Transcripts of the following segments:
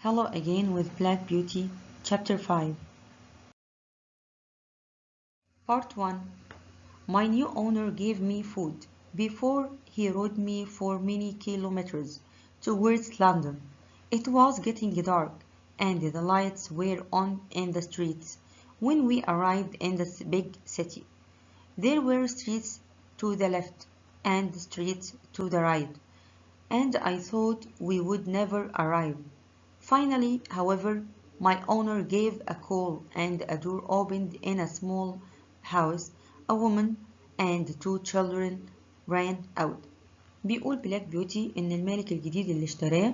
Hello again with Black Beauty, Chapter 5. Part 1. My new owner gave me food before he rode me for many kilometers towards London. It was getting dark and the lights were on in the streets when we arrived in the big city. There were streets to the left and streets to the right, and I thought we would never arrive. Finally, however, my owner gave a call and a door opened in a small house. A woman and two children ran out. بيقول بلاك بيوتي إن المالك الجديد اللي اشتراه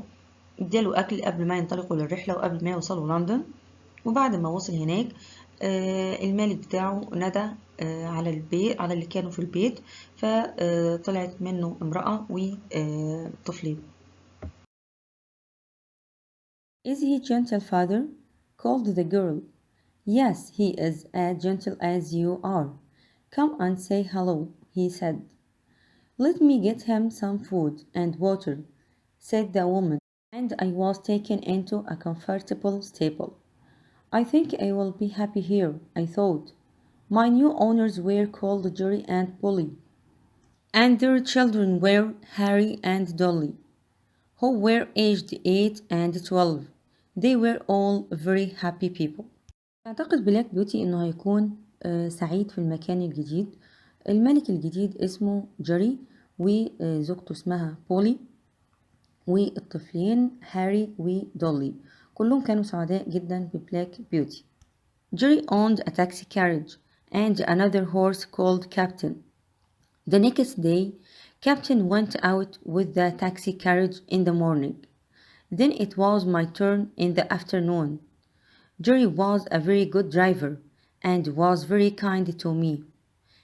اداله أكل قبل ما ينطلقوا للرحلة وقبل ما يوصلوا لندن، وبعد ما وصل هناك المالك بتاعه ندى على البيت، على اللي كانوا في البيت، فطلعت منه امرأة وطفلين. Is he gentle, father? Called the girl. Yes, he is as gentle as you are. Come and say hello, he said. Let me get him some food and water, said the woman, and I was taken into a comfortable stable. I think I will be happy here, I thought. My new owners were called Jerry and Polly, and their children were Harry and Dolly, who were aged 8 and 12. They were all very happy people. أعتقد بلاك بيوتي إنه هيكون سعيد في المكان الجديد. الملك الجديد اسمه جيري وزوجته اسمها بولي والطفلين هاري ودولي، كلهم كانوا سعداء جدا ببلاك بيوتي. Jerry owned a taxi carriage and another horse called Captain. The next day, Captain went out with the taxi carriage in the morning. Then it was my turn in the afternoon. Jerry was a very good driver and was very kind to me.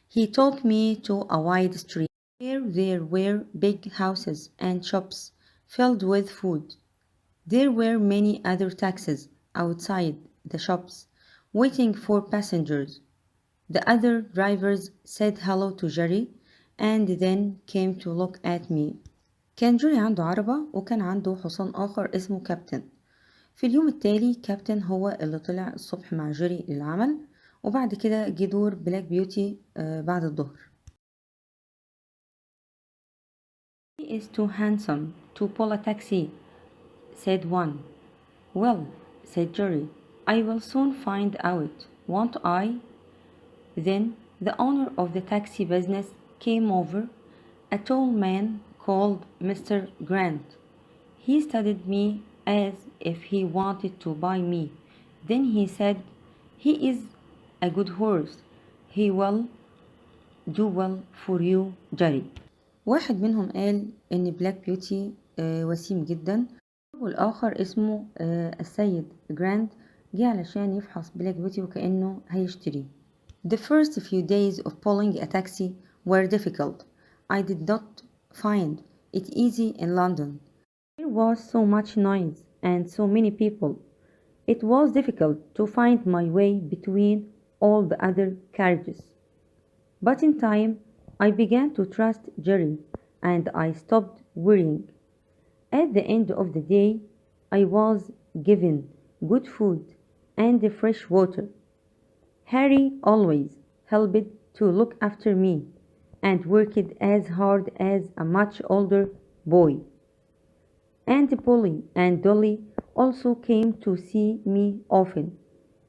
He took me to a wide street where there were big houses and shops filled with food. There were many other taxis outside the shops waiting for passengers. The other drivers said hello to Jerry and then came to look at me. كان جيري عنده عربة وكان عنده حصان آخر اسمه كابتن. في اليوم التالي كابتن هو اللي طلع الصبح مع جيري للعمل، وبعد كده جه دور بلاك بيوتي بعد الظهر. He is too handsome to pull a taxi, said one. Well, said Jerry, I will soon find out, won't I? Then the owner of the taxi business came over, a tall man called Mr. Grant. He studied me as if he wanted to buy me. Then he said, he is a good horse. He will do well for you, Jerry. واحد منهم قال إن بلاك بيوتي وسيم جدا، والآخر اسمه السيد جراند جه علشان يفحص بلاك بيوتي وكأنه هيشتري. The first few days of pulling a taxi were difficult. I did not find it easy in London. There was so much noise and so many people. It was difficult to find my way between all the other carriages. But in time, I began to trust Jerry and I stopped worrying. At the end of the day, I was given good food and fresh water. Harry always helped to look after me and worked as hard as a much older boy. And Polly and Dolly also came to see me often.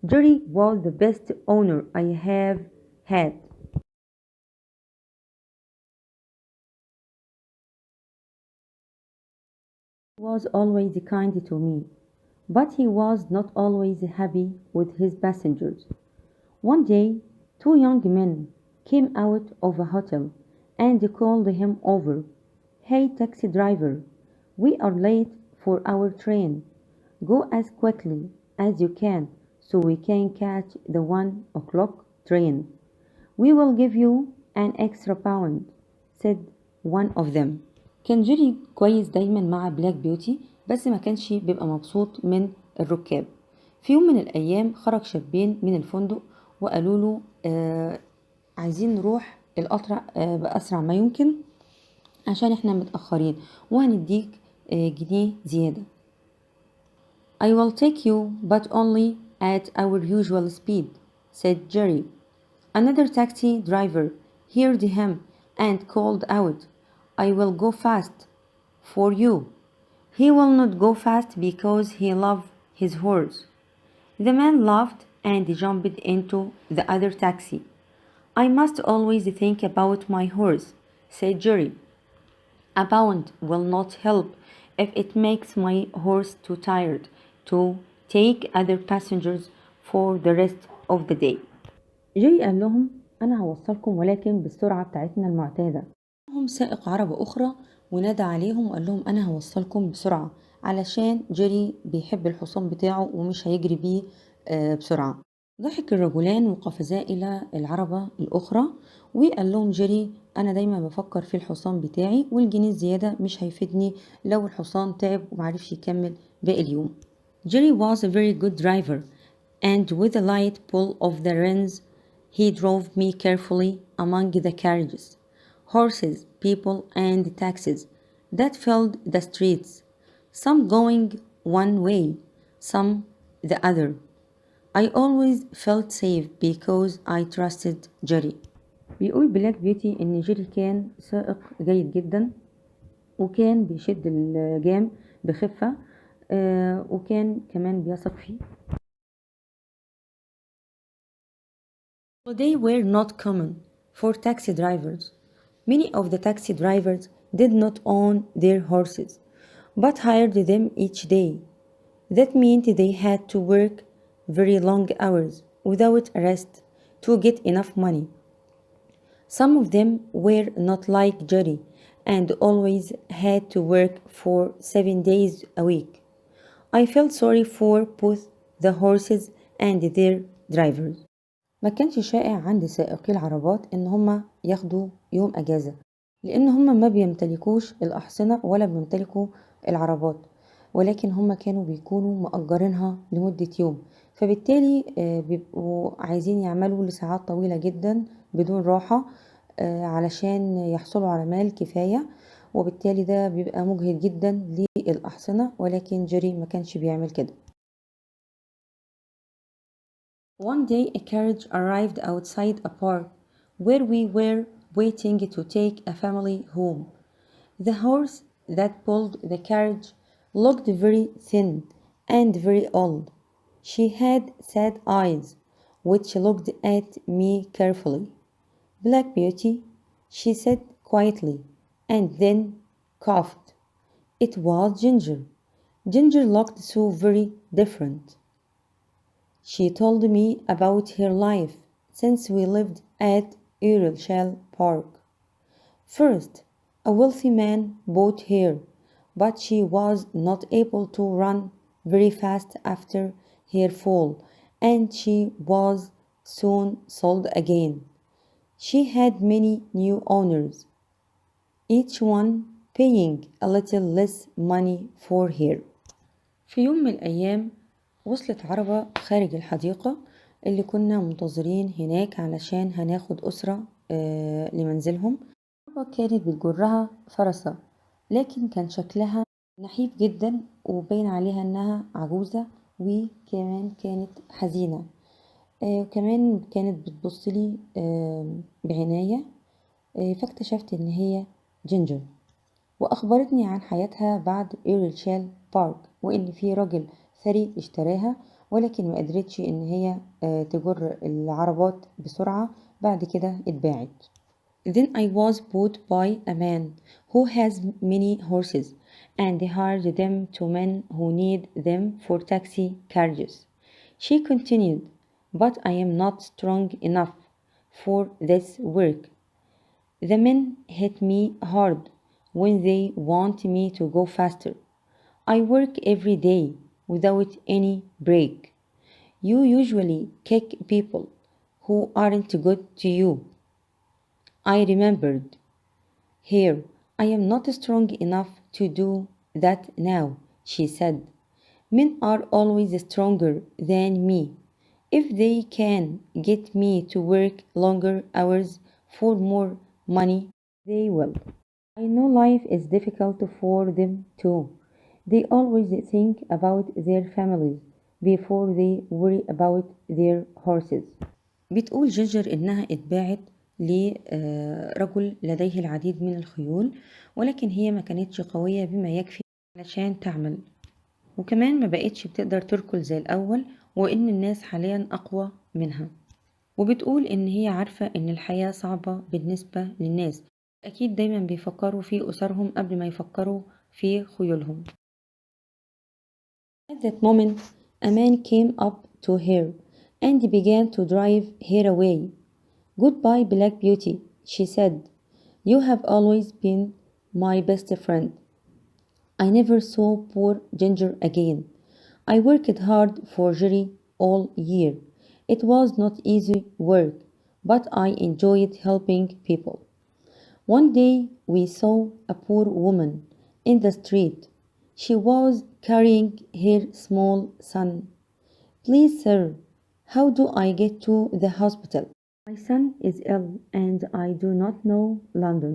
Jerry was the best owner I have had. He was always kind to me, but he was not always happy with his passengers. One day, two young men came out of a hotel and called him over. Hey, taxi driver, we are late for our train. Go as quickly as you can so we can catch the 1 o'clock train. We will give you an extra pound, said one of them. كان جيري كويس دايما مع بلاك بيوتي، بس ما كانش بيبقى مبسوط من الركاب. في يوم من الأيام خرج شابين من الفندق وقالوا له عايزين نروح القطر بأسرع ما يمكن عشان احنا متأخرين وهنديك جنيه زيادة. I will take you, but only at our usual speed, said Jerry. Another taxi driver heard him and called out, I will go fast for you. He will not go fast because he loves his horse. The man laughed and jumped into the other taxi. I must always think about my horse, said Jerry. A pound will not help if it makes my horse too tired to take other passengers for the rest of the day. جيري قال لهم أنا هوصلكم ولكن بالسرعة بتاعتنا المعتادة. هم سائق عربة أخرى ونادى عليهم وقال لهم أنا هوصلكم بسرعة علشان جيري بيحب الحصان بتاعه ومش هيجري بيه بسرعة. ضحك الرجلان وقفزا إلى العربة الأخرى وقال لهم جيري أنا دايما بفكر في الحصان بتاعي والجنيه الزيادة مش هيفيدني لو الحصان تعب ومعرفش يكمل باقي اليوم. Jerry was a very good driver and with a light pull of the reins he drove me carefully among the carriages, horses, people and taxis that filled the streets, some going one way, some the other. I always felt safe because I trusted Jerry. بيقول بلاك بيوتي إن جيري كان سائق جيد جدا وكان بيشد الجام بخفة وكان كمان بيثق فيه. They were not common for taxi drivers. Many of the taxi drivers did not own their horses, but hired them each day. That meant they had to work very long hours without rest to get enough money. Some of them were not like Jerry and always had to work for 7 days a week. I felt sorry for both the horses and their drivers. ما كانش شائع عند سائقي العربات ان هم ياخدوا يوم اجازة لان هم ما بيمتلكوش الاحصنة ولا بيمتلكوا العربات ولكن هم كانوا بيكونوا مأجرينها لمدة يوم فبالتالي بيبقوا عايزين يعملوا لساعات طويلة جدا بدون راحة علشان يحصلوا على مال كفاية وبالتالي ده بيبقى مجهد جدا للأحصنة ولكن جيري ما كانش بيعمل كده. One day a carriage arrived outside a park where we were waiting to take a family home. The horse that pulled the carriage looked very thin and very old. She had sad eyes which looked at me carefully. Black Beauty, she said quietly and then coughed. It was Ginger. Ginger looked so very different. She told me about her life since we lived at Uralshall Park. First, a wealthy man bought her, but she was not able to run very fast after her fall, and she was soon sold again. She had many new owners, each one paying a little less money for her. في يوم من الأيام وصلت عربة خارج الحديقة اللي كنا منتظرين هناك علشان هناخد أسرة لمنزلهم. عربة كانت بتجرها فرسة لكن كان شكلها نحيف جدا وبين عليها انها عجوزة وكمان كانت حزينة وكمان كانت بتبصلي بعناية فاكتشفت ان هي جينجر واخبرتني عن حياتها بعد ايرلشال بارك وان في راجل ثري اشتراها ولكن ما قدرتش ان هي تجر العربات بسرعة بعد كده اتباعت. Then I was bought by a man who has many horses and hired them to men who need them for taxi carriages. She continued, but I am not strong enough for this work. The men hit me hard when they want me to go faster. I work every day without any break. You usually kick people who aren't good to you. I remembered. Here, I am not strong enough to do that now, she said. Men are always stronger than me. If they can get me to work longer hours for more money, they will. I know life is difficult for them too. They always think about their families before they worry about their horses. بتقول جينجر إنها اتباعت لرجل لديه العديد من الخيول، ولكن هي ما كانتش قوية بما يكفي علشان تعمل، وكمان ما بقتش بتقدر تركل زي الأول، وإن الناس حاليا أقوى منها. وبتقول إن هي عارفة إن الحياة صعبة بالنسبة للناس، أكيد دايما بيفكروا في أسرهم قبل ما يفكروا في خيولهم. At that moment, a man came up to her and began to drive her away. Goodbye, Black Beauty, she said. You have always been my best friend. I never saw poor Ginger again. I worked hard for Jerry all year. It was not easy work, but I enjoyed helping people. One day we saw a poor woman in the street. She was carrying her small son. Please, sir, how do I get to the hospital? My son is ill and I do not know London.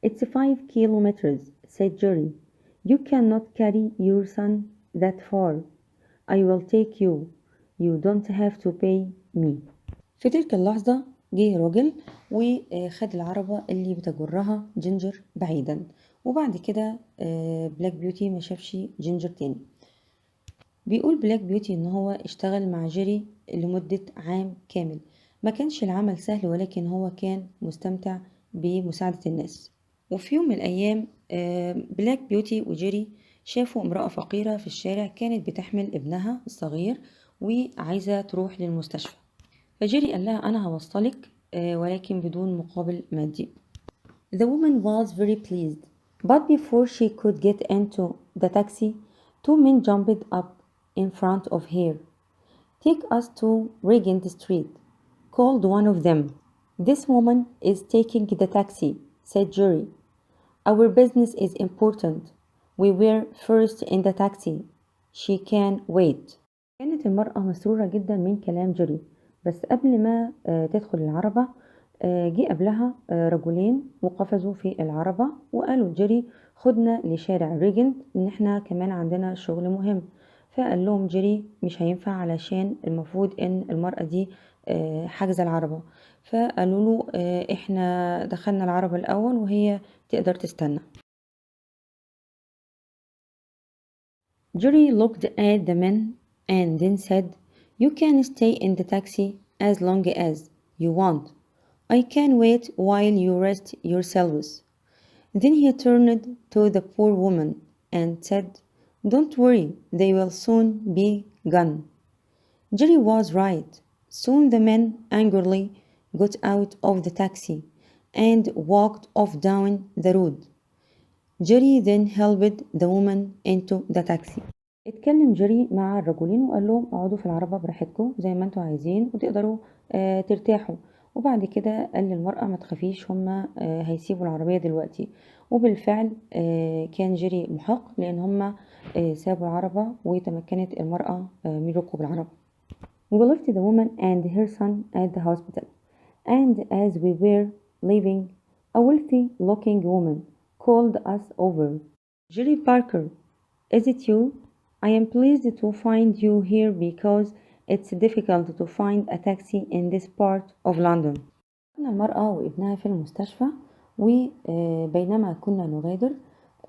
It's 5 kilometers, said Jerry. You cannot carry your son that far. I will take you. You don't have to pay me. في تلك اللحظة جه راجل وخد العربة اللي بتجرها جينجر بعيدا، وبعد كده بلاك بيوتي ما شافش جينجر تاني. بيقول بلاك بيوتي ان هو اشتغل مع جيري لمدة عام كامل، ما كانش العمل سهل ولكن هو كان مستمتع بمساعدة الناس. وفي يوم من الأيام بلاك بيوتي وجيري شافوا امرأة فقيرة في الشارع كانت بتحمل ابنها الصغير وعايزة تروح للمستشفى، فجيري قال لها أنا هوصلك ولكن بدون مقابل مادي. The woman was very pleased, but before she could get into the taxi, 2 men jumped up in front of her. Take us to Regent Street, called one of them. This woman is taking the taxi, said Jerry. Our business is important. We were first in the taxi. She can wait. كانت المرأة مسرورة جدا من كلام جيري، بس قبل ما تدخل العربة جه قبلها رجلين وقفزوا في العربة وقالوا جيري خدنا لشارع ريجنت ان احنا كمان عندنا شغل مهم. فقال لهم جيري مش هينفع علشان المفروض ان المرأة دي حاجزة العربة، فقالوا له احنا دخلنا العربة الاول وهي تقدر تستنى. Jerry looked at the men and then said, You can stay in the taxi as long as you want. I can wait while you rest yourselves. Then he turned to the poor woman and said, Don't worry, they will soon be gone. Jerry was right. Soon the men angrily got out of the taxi and walked off down the road. Jerry then helped the woman into the taxi. اتكلم جيري مع الرجلين وقال لهم اقعدوا في العربة براحتكم زي ما انتوا عايزين وتقدروا ترتاحوا، وبعد كده قال للمرأة ما تخافيش هما هيسيبوا العربية دلوقتي. وبالفعل كان جيري محق لان هما سابوا العربة وتمكنت المرأة من ركوب العربة. We left the woman and her son at the hospital, and as we were leaving, a wealthy looking woman called us over. Jerry Parker, is it you? I am pleased to find you here because it's difficult to find a taxi in this part of London. كنا المرأة وابنها في المستشفى، وبينما كنا نغادر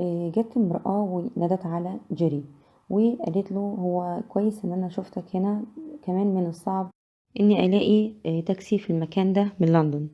جت امرأة وندت على جيري وقالت له هو كويس ان انا شفتك هنا، كمان من الصعب اني الاقي تاكسي في المكان ده من لندن.